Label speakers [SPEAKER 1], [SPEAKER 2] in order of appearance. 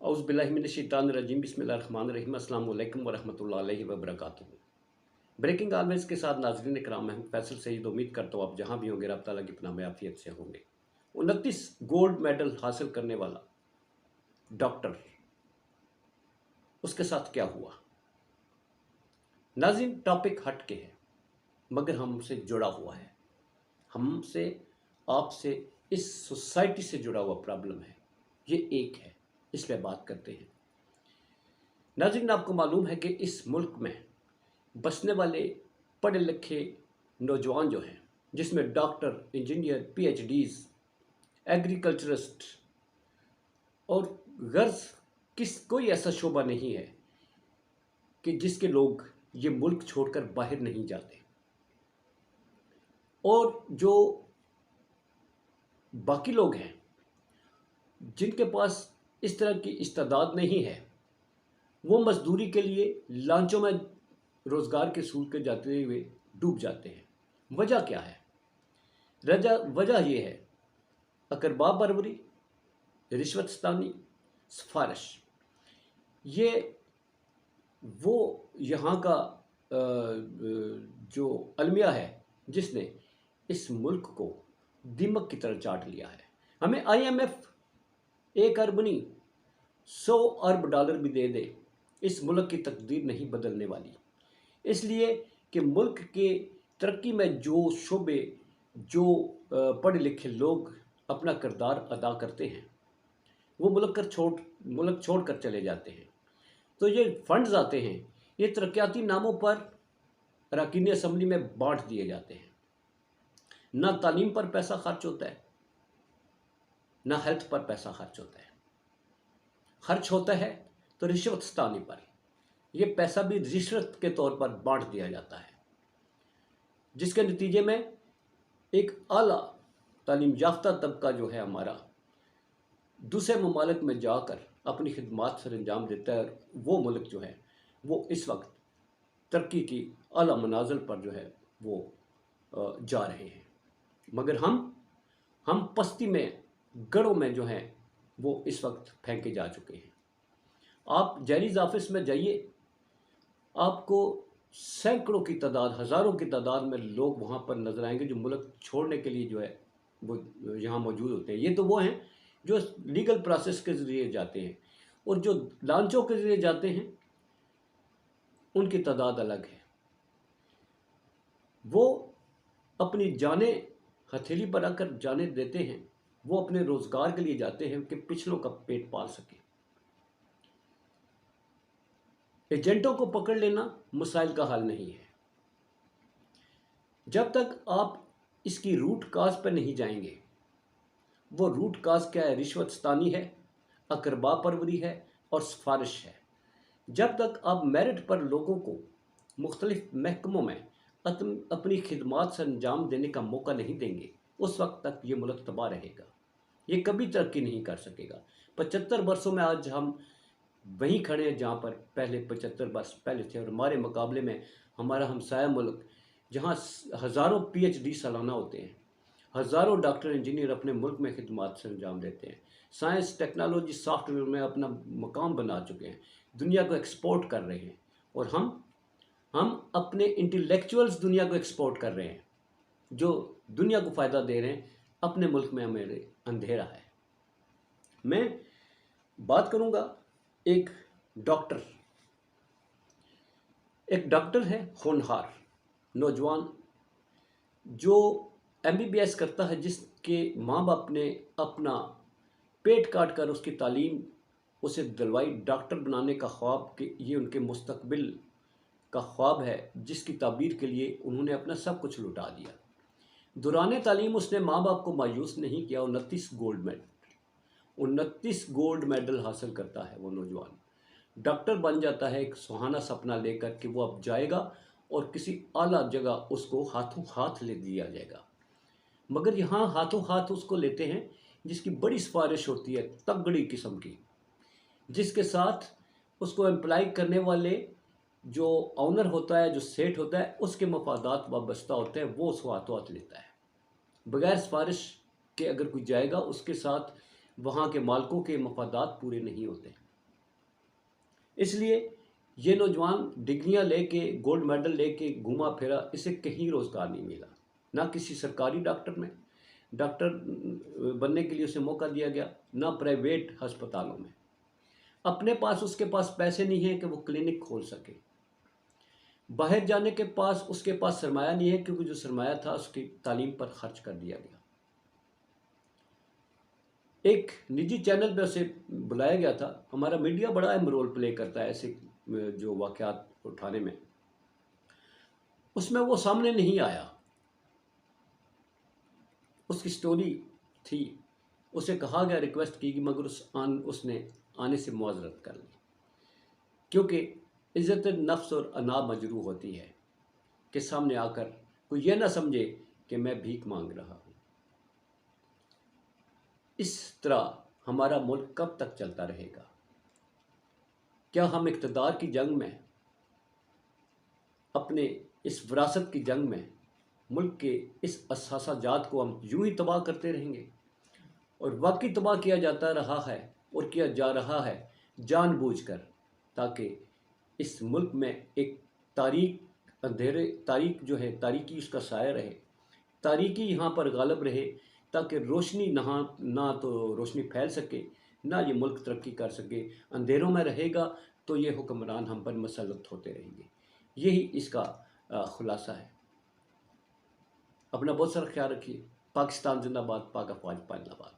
[SPEAKER 1] औज़ुबिल्लाहिमिनश्शैतानिर्रजीम बिस्मिल्लाहिर्रहमानिर्रहीम अस्सलामु अलैकुम वरहमतुल्लाहि वबरकातुहू। ब्रेकिंग ऑलवेज़ के साथ नाज़रीन इकराम, मैं हूं फैसल सईद। उम्मीद करता हूँ आप जहाँ भी होंगे रब ताला की पनाह में आफियत से होंगे। 29 गोल्ड मेडल हासिल करने वाला डॉक्टर, उसके साथ क्या हुआ? नाज़रीन, टॉपिक हट के है मगर हमसे जुड़ा हुआ है, हमसे, आपसे, इस सोसाइटी से जुड़ा हुआ प्रॉब्लम है। ये एक है, इस पर बात करते हैं। नाज़रीन, आपको मालूम है कि इस मुल्क में बसने वाले पढ़े लिखे नौजवान जो हैं, जिसमें डॉक्टर, इंजीनियर, PhDs, एग्रीकल्चरिस्ट और गर्ज कोई ऐसा शोबा नहीं है कि जिसके लोग ये मुल्क छोड़कर बाहर नहीं जाते। और जो बाकी लोग हैं जिनके पास इस तरह की इस्तेदाद नहीं है, वो मजदूरी के लिए लांचों में रोज़गार के सूल के जाते हुए डूब जाते हैं। वजह क्या है? वजह ये है अकरबा परवरी, रिश्वतस्तानी, सिफारिश। ये वो यहाँ का जो अलमिया है जिसने इस मुल्क को दीमक की तरह चाट लिया है। हमें IMF 1 अरब नहीं 100 अरब डॉलर भी दे दे, इस मुल्क की तकदीर नहीं बदलने वाली। इसलिए कि मुल्क के तरक्की में जो शोबे, जो पढ़े लिखे लोग अपना किरदार अदा करते हैं, वो मुल्क छोड़ कर चले जाते हैं। तो ये फंड्स आते हैं, ये तरक्याती नामों पर अरकान असम्बली में बांट दिए जाते हैं। ना तालीम पर पैसा खर्च होता है, ना हेल्थ पर पैसा खर्च होता है। खर्च होता है तो रिश्वतस्तानी पर। यह पैसा भी रिश्वत के तौर पर बांट दिया जाता है, जिसके नतीजे में एक आला तालीम याफ्ता तबका जो है हमारा, दूसरे ममालिक में जाकर अपनी खिदमात सर अंजाम देता है। वो मुल्क जो है वो इस वक्त तरक्की की आला मनाजिल पर जो है वो जा रहे हैं, मगर हम पस्ती में, गढ़ों में जो है वो इस वक्त फेंके जा चुके हैं। आप जैरीज ऑफिस में जाइए, आपको सैकड़ों की तादाद, हज़ारों की तादाद में लोग वहाँ पर नजर आएंगे जो मुल्क छोड़ने के लिए जो है वो यहाँ मौजूद होते हैं। ये तो वो हैं जो लीगल प्रोसेस के ज़रिए जाते हैं, और जो लांचों के ज़रिए जाते हैं उनकी तादाद अलग है। वो अपनी जाने हथेली पर आकर जाने देते हैं, वो अपने रोज़गार के लिए जाते हैं कि पिछलों का पेट पाल सके। एजेंटों को पकड़ लेना मसाइल का हल नहीं है। जब तक आप इसकी रूट काज पर नहीं जाएंगे। वो रूट काज क्या है? रिश्वतस्तानी है, अकरबा परवरी है और सिफारिश है। जब तक आप मेरिट पर लोगों को मुख्तलिफ महकमों में अपनी खिदमात से अंजाम देने का मौका नहीं देंगे, उस वक्त तक ये मुल्क तबाह रहेगा। ये कभी तरक्की नहीं कर सकेगा। 75 वर्षों में आज हम वहीं खड़े हैं जहाँ पर पहले 75 वर्ष पहले थे, और हमारे मुकाबले में हमारा हमसाया मुल्क, जहाँ हज़ारों PhD सालाना होते हैं, हज़ारों डॉक्टर, इंजीनियर अपने मुल्क में खिदमात से अंजाम देते हैं, साइंस, टेक्नोलॉजी, सॉफ्टवेयर में अपना मकाम बना चुके हैं, दुनिया को एक्सपोर्ट कर रहे हैं। और हम अपने इंटेलेक्चुअल्स दुनिया को एक्सपोर्ट कर रहे हैं, जो दुनिया को फ़ायदा दे रहे हैं। अपने मुल्क में हमें अंधेरा है। मैं बात करूँगा एक डॉक्टर है, होनहार नौजवान, जो MBBS करता है, जिसके माँ बाप ने अपना पेट काट कर उसकी तालीम उसे दिलवाई, डॉक्टर बनाने का ख्वाब, कि ये उनके मुस्तकबिल का ख्वाब है, जिसकी ताबीर के लिए उन्होंने अपना सब कुछ लुटा दिया। दौरान तालीम उसने माँ बाप को मायूस नहीं किया। 29 गोल्ड मेडल हासिल करता है वो नौजवान, डॉक्टर बन जाता है। एक सुहाना सपना लेकर कि वो अब जाएगा और किसी आला जगह उसको हाथों हाथ ले दिया जाएगा। मगर यहाँ हाथों हाथ उसको लेते हैं जिसकी बड़ी सिफारिश होती है, तगड़ी किस्म की, जिसके साथ उसको एम्प्लाई करने वाले जो ऑनर होता है, जो सेठ होता है, उसके मफादात वाबस्ता होते हैं। वो उसको हाथों हाथ लेता है। बगैर सिफारिश के अगर कोई जाएगा, उसके साथ वहाँ के मालिकों के मफादात पूरे नहीं होते। اس لیے یہ نوجوان ڈگریاں لے کے گولڈ میڈل لے کے گھوما پھرا، اسے کہیں روزگار نہیں ملا، نہ کسی سرکاری ڈاکٹر میں ڈاکٹر بننے کے لیے اسے موقع دیا گیا، نہ پرائیویٹ ہسپتالوں میں۔ اپنے پاس اس کے پاس پیسے نہیں ہیں کہ وہ کلینک کھول سکے، باہر جانے کے پاس اس کے پاس سرمایہ نہیں ہے کیونکہ جو سرمایہ تھا اس کی تعلیم پر خرچ کر دیا گیا۔ ایک نجی چینل پہ اسے بلایا گیا تھا، ہمارا میڈیا بڑا اہم رول پلے کرتا ہے ایسے جو واقعات اٹھانے میں، اس میں وہ سامنے نہیں آیا، اس کی سٹوری تھی، اسے کہا گیا، ریکویسٹ کی گئی، مگر اس نے آنے سے معذرت کر لی، کیونکہ عزت نفس اور انا مجروح ہوتی ہے کہ سامنے آ کر کوئی یہ نہ سمجھے کہ میں بھیک مانگ رہا ہوں۔ اس طرح ہمارا ملک کب تک چلتا رہے گا؟ کیا ہم اقتدار کی جنگ میں، اپنے اس وراثت کی جنگ میں، ملک کے اس اثاثہ جات کو ہم یوں ہی تباہ کرتے رہیں گے؟ اور واقعی تباہ کیا جاتا رہا ہے اور کیا جا رہا ہے جان بوجھ کر، تاکہ اس ملک میں ایک تاریک جو ہے، تاریکی اس کا سایہ رہے، تاریکی یہاں پر غالب رہے، تاکہ روشنی نہ تو روشنی پھیل سکے، نہ یہ ملک ترقی کر سکے۔ اندھیروں میں رہے گا تو یہ حکمران ہم پر مسلط ہوتے رہیں گے۔ یہی اس کا خلاصہ ہے۔ اپنا بہت سارا خیال رکھیے۔ پاکستان زندہ باد، پاک افواج پائندہ باد۔